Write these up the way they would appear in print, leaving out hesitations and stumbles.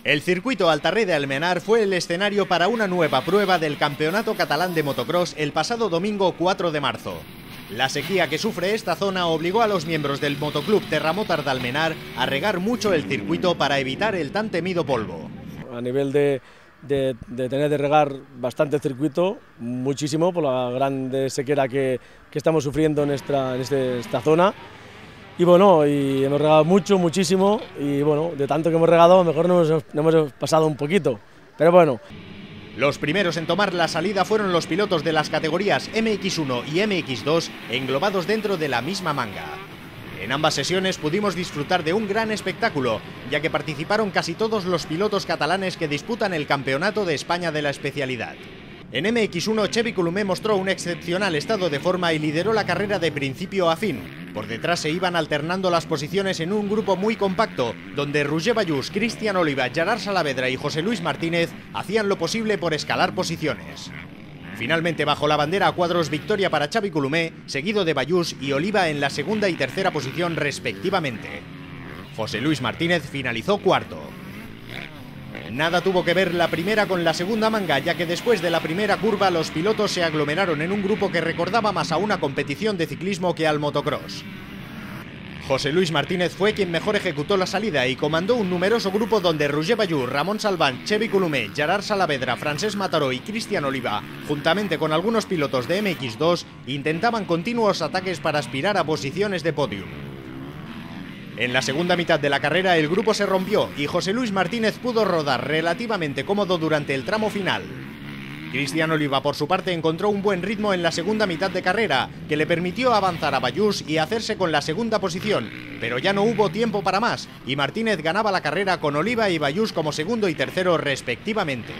El circuito Altarrey de Almenar fue el escenario para una nueva prueba del Campeonato Catalán de Motocross el pasado domingo 4 de marzo. La sequía que sufre esta zona obligó a los miembros del Motoclub Terramotar de Almenar a regar mucho el circuito para evitar el tan temido polvo. A nivel de tener de regar bastante circuito, muchísimo, por la grande sequera que estamos sufriendo en esta zona. Y bueno, y hemos regado muchísimo, y bueno, de tanto que hemos regado, a lo mejor nos hemos pasado un poquito, pero bueno. Los primeros en tomar la salida fueron los pilotos de las categorías MX1 y MX2, englobados dentro de la misma manga. En ambas sesiones pudimos disfrutar de un gran espectáculo, ya que participaron casi todos los pilotos catalanes que disputan el Campeonato de España de la especialidad. En MX1, Xevi Colomer mostró un excepcional estado de forma y lideró la carrera de principio a fin. Por detrás se iban alternando las posiciones en un grupo muy compacto, donde Roger Vallús, Cristian Oliva, Gerard Salavedra y José Luis Martínez hacían lo posible por escalar posiciones. Finalmente, bajo la bandera a cuadros, victoria para Xevi Colomer, seguido de Vallús y Oliva en la segunda y tercera posición respectivamente. José Luis Martínez finalizó cuarto. Nada tuvo que ver la primera con la segunda manga, ya que después de la primera curva los pilotos se aglomeraron en un grupo que recordaba más a una competición de ciclismo que al motocross. José Luis Martínez fue quien mejor ejecutó la salida y comandó un numeroso grupo donde Roger Vallús, Ramón Salván, Xevi Colomer, Gerard Salavedra, Francesc Mataró y Cristian Oliva, juntamente con algunos pilotos de MX2, intentaban continuos ataques para aspirar a posiciones de podium. En la segunda mitad de la carrera el grupo se rompió y José Luis Martínez pudo rodar relativamente cómodo durante el tramo final. Cristian Oliva, por su parte, encontró un buen ritmo en la segunda mitad de carrera, que le permitió avanzar a Vallús y hacerse con la segunda posición, pero ya no hubo tiempo para más, y Martínez ganaba la carrera con Oliva y Vallús como segundo y tercero respectivamente.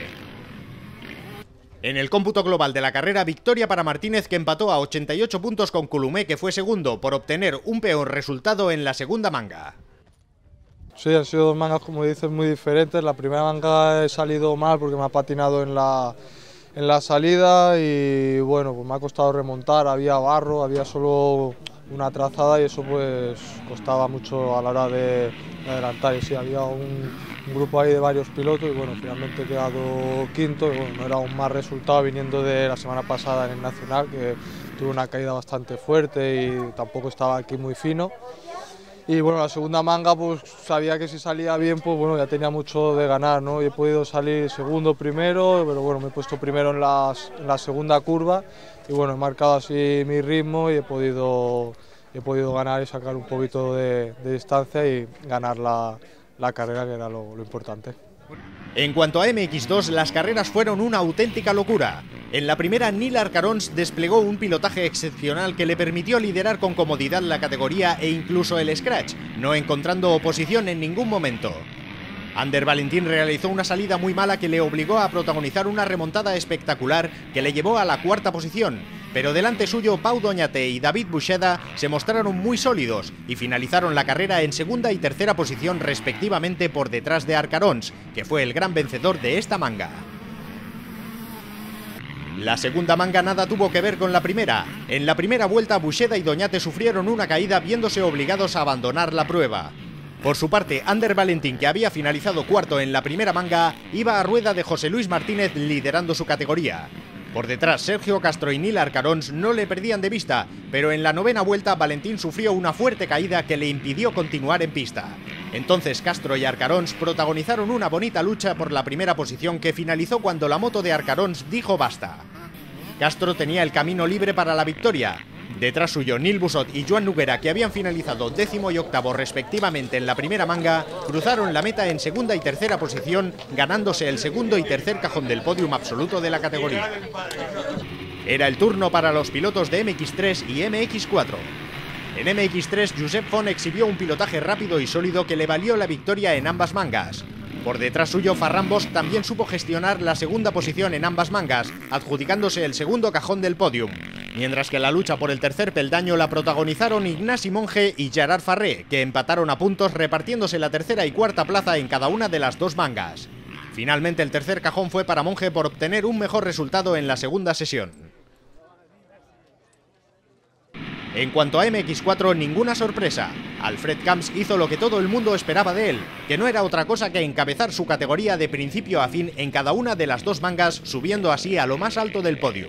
En el cómputo global de la carrera, victoria para Martínez, que empató a 88 puntos con Colomer, que fue segundo, por obtener un peor resultado en la segunda manga. Sí, han sido dos mangas, como dices, muy diferentes. La primera manga he salido mal porque me ha patinado en la salida y bueno, pues me ha costado remontar, había barro, había solo una trazada y eso pues costaba mucho a la hora de adelantar. Y sí, había un grupo ahí de varios pilotos y bueno, finalmente he quedado quinto y bueno, no era un mal resultado viniendo de la semana pasada en el Nacional, que tuve una caída bastante fuerte y tampoco estaba aquí muy fino. Y bueno, la segunda manga pues sabía que si salía bien pues bueno, ya tenía mucho de ganar, ¿no? Y he podido salir segundo primero, pero bueno, me he puesto primero en la segunda curva y bueno, he marcado así mi ritmo y he podido ganar y sacar un poquito de distancia y ganar la carrera, que era lo importante. En cuanto a MX2, las carreras fueron una auténtica locura. En la primera, Nil Arcarons desplegó un pilotaje excepcional que le permitió liderar con comodidad la categoría e incluso el scratch, no encontrando oposición en ningún momento. Ander Valentín realizó una salida muy mala que le obligó a protagonizar una remontada espectacular que le llevó a la cuarta posición, pero delante suyo Pau Doñate y David Buxeda se mostraron muy sólidos y finalizaron la carrera en segunda y tercera posición respectivamente por detrás de Arcarons, que fue el gran vencedor de esta manga. La segunda manga nada tuvo que ver con la primera. En la primera vuelta Buxeda y Doñate sufrieron una caída viéndose obligados a abandonar la prueba. Por su parte, Ander Valentín, que había finalizado cuarto en la primera manga, iba a rueda de José Luis Martínez liderando su categoría. Por detrás, Sergio Castro y Nil Arcarons no le perdían de vista, pero en la novena vuelta Valentín sufrió una fuerte caída que le impidió continuar en pista. Entonces Castro y Arcarons protagonizaron una bonita lucha por la primera posición que finalizó cuando la moto de Arcarons dijo basta. Castro tenía el camino libre para la victoria. Detrás suyo, Nil Busot y Joan Noguera, que habían finalizado 10º y 8º respectivamente en la primera manga, cruzaron la meta en segunda y tercera posición, ganándose el segundo y tercer cajón del podium absoluto de la categoría. Era el turno para los pilotos de MX3 y MX4. En MX3, Josep Font exhibió un pilotaje rápido y sólido que le valió la victoria en ambas mangas. Por detrás suyo, Ferran Bosch también supo gestionar la segunda posición en ambas mangas, adjudicándose el segundo cajón del podium, mientras que la lucha por el tercer peldaño la protagonizaron Ignasi Monge y Gerard Farré, que empataron a puntos repartiéndose la tercera y cuarta plaza en cada una de las dos mangas. Finalmente el tercer cajón fue para Monge por obtener un mejor resultado en la segunda sesión. En cuanto a MX4, ninguna sorpresa. Alfred Camps hizo lo que todo el mundo esperaba de él, que no era otra cosa que encabezar su categoría de principio a fin en cada una de las dos mangas, subiendo así a lo más alto del podio.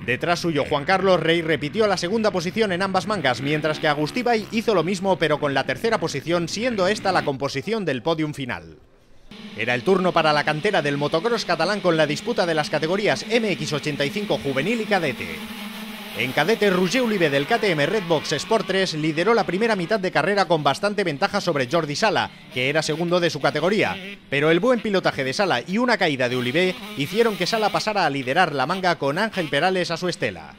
Detrás suyo, Juan Carlos Rey repitió la segunda posición en ambas mangas, mientras que Agustí hizo lo mismo pero con la tercera posición, siendo esta la composición del podium final. Era el turno para la cantera del motocross catalán con la disputa de las categorías MX85 juvenil y cadete. En cadete, Roger Oliver del KTM Redbox Sport 3 lideró la primera mitad de carrera con bastante ventaja sobre Jordi Sala, que era segundo de su categoría, pero el buen pilotaje de Sala y una caída de Oliver hicieron que Sala pasara a liderar la manga con Ángel Perales a su estela.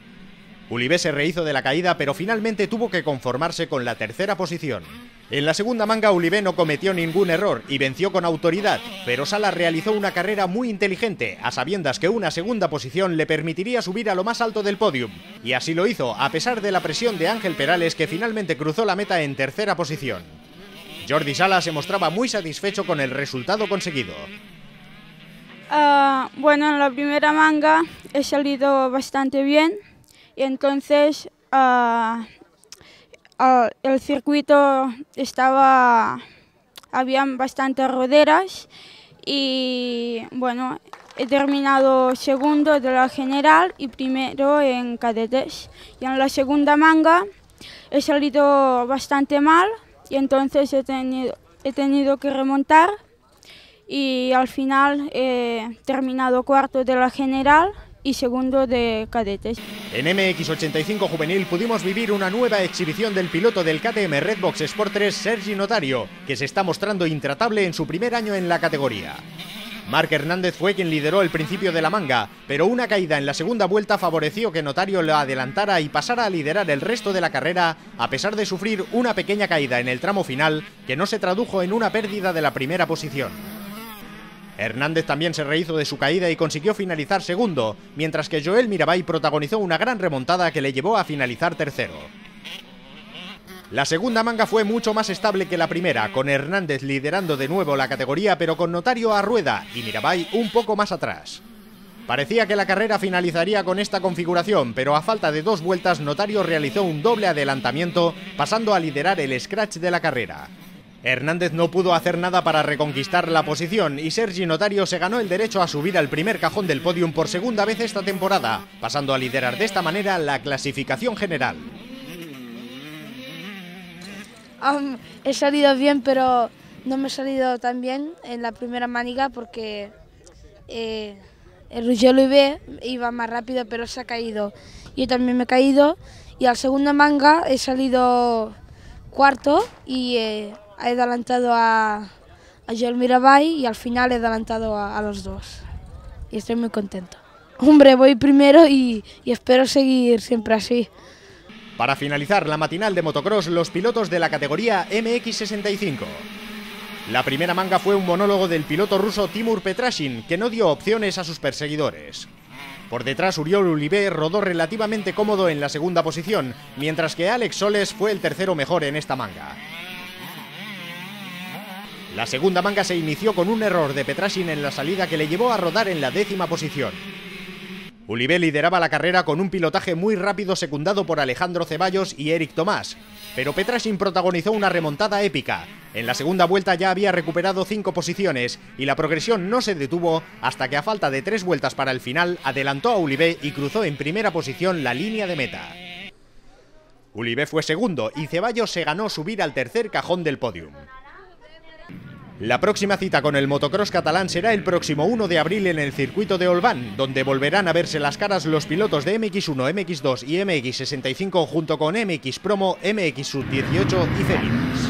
Oliver se rehizo de la caída, pero finalmente tuvo que conformarse con la tercera posición. En la segunda manga, Oliver no cometió ningún error y venció con autoridad, pero Sala realizó una carrera muy inteligente, a sabiendas que una segunda posición le permitiría subir a lo más alto del podium, y así lo hizo, a pesar de la presión de Ángel Perales, que finalmente cruzó la meta en tercera posición. Jordi Sala se mostraba muy satisfecho con el resultado conseguido. Bueno, en la primera manga he salido bastante bien y entonces el circuito habían bastantes roderas y bueno, he terminado segundo de la general y primero en cadetes. Y en la segunda manga he salido bastante mal y entonces he tenido que remontar y al final he terminado cuarto de la general y segundo de cadetes. En MX85 juvenil pudimos vivir una nueva exhibición del piloto del KTM Redbox Sport 3, Sergi Notario, que se está mostrando intratable en su primer año en la categoría. Marc Hernández fue quien lideró el principio de la manga, pero una caída en la segunda vuelta favoreció que Notario lo adelantara y pasara a liderar el resto de la carrera, a pesar de sufrir una pequeña caída en el tramo final que no se tradujo en una pérdida de la primera posición. Hernández también se rehizo de su caída y consiguió finalizar segundo, mientras que Joel Mirabay protagonizó una gran remontada que le llevó a finalizar tercero. La segunda manga fue mucho más estable que la primera, con Hernández liderando de nuevo la categoría, pero con Notario a rueda y Mirabay un poco más atrás. Parecía que la carrera finalizaría con esta configuración, pero a falta de 2 vueltas Notario realizó un doble adelantamiento, pasando a liderar el scratch de la carrera. Hernández no pudo hacer nada para reconquistar la posición y Sergi Notario se ganó el derecho a subir al primer cajón del podium por segunda vez esta temporada, pasando a liderar de esta manera la clasificación general. He salido bien, pero no me he salido tan bien en la primera maniga porque el Roger Oliver iba más rápido, pero se ha caído. Yo también me he caído y a la segunda manga he salido cuarto y he adelantado a Joel Mirabay y al final he adelantado a los dos. Y estoy muy contento. Hombre, voy primero y espero seguir siempre así. Para finalizar la matinal de motocross, los pilotos de la categoría MX65. La primera manga fue un monólogo del piloto ruso Timur Petrashin, que no dio opciones a sus perseguidores. Por detrás, Oriol Oliver rodó relativamente cómodo en la segunda posición, mientras que Alex Soles fue el tercero mejor en esta manga. La segunda manga se inició con un error de Petrashin en la salida que le llevó a rodar en la 10ª posición. Oliver lideraba la carrera con un pilotaje muy rápido secundado por Alejandro Ceballos y Eric Tomás, pero Petrashin protagonizó una remontada épica. En la segunda vuelta ya había recuperado 5 posiciones y la progresión no se detuvo hasta que a falta de 3 vueltas para el final adelantó a Oliver y cruzó en primera posición la línea de meta. Oliver fue segundo y Ceballos se ganó subir al tercer cajón del podium. La próxima cita con el motocross catalán será el próximo 1 de abril en el circuito de Olvan, donde volverán a verse las caras los pilotos de MX1, MX2 y MX65 junto con MX Promo, MX Sub 18 y Félix.